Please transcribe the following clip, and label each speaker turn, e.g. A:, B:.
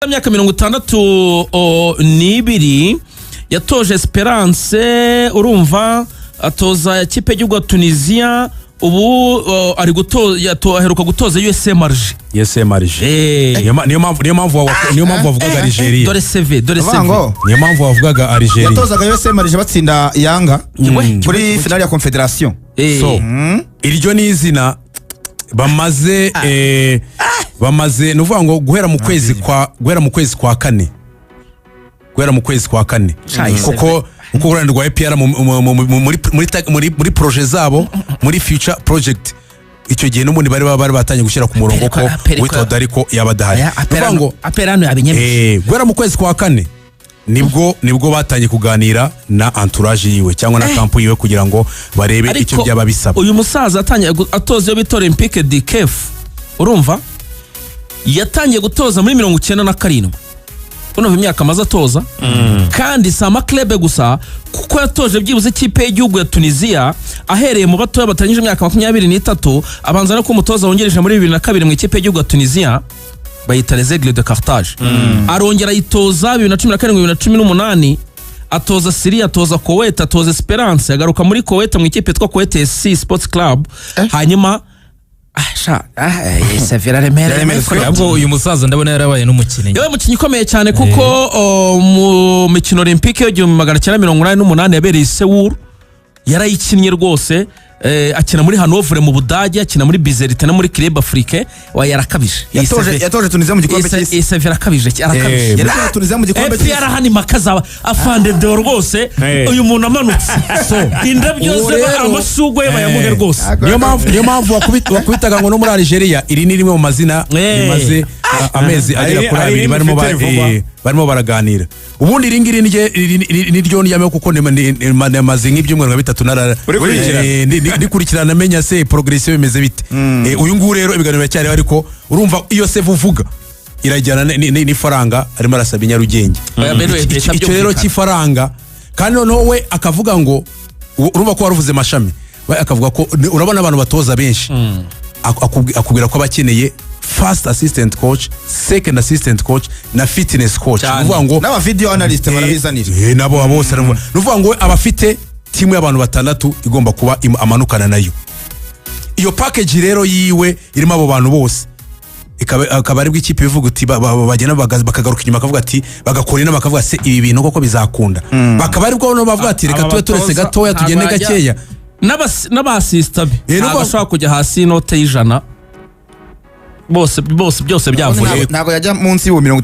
A: Imyaka 62 yatoje Esperance, urumva atoza ikipe y'igihugu Tunisia, ubu ari aheruka gutoza USM Alger.
B: Niyo mpamvu wavugaga Algeria.
A: Dore CV.
B: Niyo mpamvu wavugaga Algeria.
C: Yatozaga USM Alger batsinda Yanga kuri finale ya Confederation.
B: So iryo ni izina bamaze nuvuga ngo guhera mu kwezi kwa kane kuko urwanda rwa EPR muri projet zabo muri future project icyo gihe n'ubundi bari batangiye gushyira ku murongo ko witoda ariko yabadahari nuvuga ngo
A: aperano yabinyemeye
B: guhera mu kwezi kwa kane nibwo batangiye kuganira na entourage yiwe cyangwa na camp yiwe kugira ngo barebe icyo byaba bisaba.
A: Uyu musaza atangiye atoza yo bita Olympique de Kiev, urumva yatangiye gutoza muri 97 uno imyaka amaze atoza kandi sama club gusa kuko yatoje byibuze ikipe y'igihugu ya Tunisia ahereye mu bato batangije imyaka 23 abanza no kumutoza wongereje muri 2002 mu ikipe y'igihugu ya Tunisia bayita Les Aigles de Carthage. Arongera yitoza 2017-2018 atoza Syria, atoza Kuwait, atoza Esperance, yagaruka muri Kuwait mu ikipe yitwa Kuwait SC Sports Club. Hanyuma Sevilla remere
D: ubwo uyu musaza ndabona yarabaye n'umukinnyi.
A: Yewe mukinnyi ukomeye cyane kuko mu mikino Olympique yo 1988 yabereye Seoul yarayikinnye rwose. Akina muri Hanover mu Budage, akina muri Bizerte no muri Club Afrique, yarakabije.
C: Yatoje Tunisia mu gikombe cy'isi.
A: Sevilla yarakabije.
C: Yatoje Tunisia mu gikombe cy'isi.
A: EPR hani makaza afande de rwose uyu muntu amanutse. So indabyo ze amashugwe bayamuhe rwose.
B: Niyo mpamvu wakubitaga ngo no muri Algeria iri ni rimwe mu mazina bimaze amezi agera kuri abiri barimo baraganira. Ubundi ringiri niryo nyame kuko nemaze nk'ibyumweru nka 3 ndikurikirana menya se progression bimeze bite. Uyu nguyu rero ibiganiro cyari ariko urumva iyo se vuvuga irajyana ni faranga arimo arasaba Nyarugenge. Icyo rero cy'ifaranga kandi noneho we akavuga ngo urumva ko waruvuze mashami we akavuga ko urabona abantu batoza benshi akubwira ko abakeneye first assistant coach, second assistant coach na fitness coach. Nuvuga ngo
C: n'aba video analyst barabizanira
B: nabo bose nuvuga ngo abafite timu y'abantu batandatu igomba kuba amanukana nayo. Iyo package rero yiwe irimo abo bantu bose ikaba ari bw'ikipe bivuga uti bagena bakagaruka inyuma akavuga ati bagakora inama akavuga se ibi bintu koko bizakunda bakaba ari bwo bavuga ati reka tuwe turese gatoya tugende gakeya
A: n'abasista abashaka kujya hasi inote y'ijana bose byose byavuye
C: ntago yajya munsi y'u 50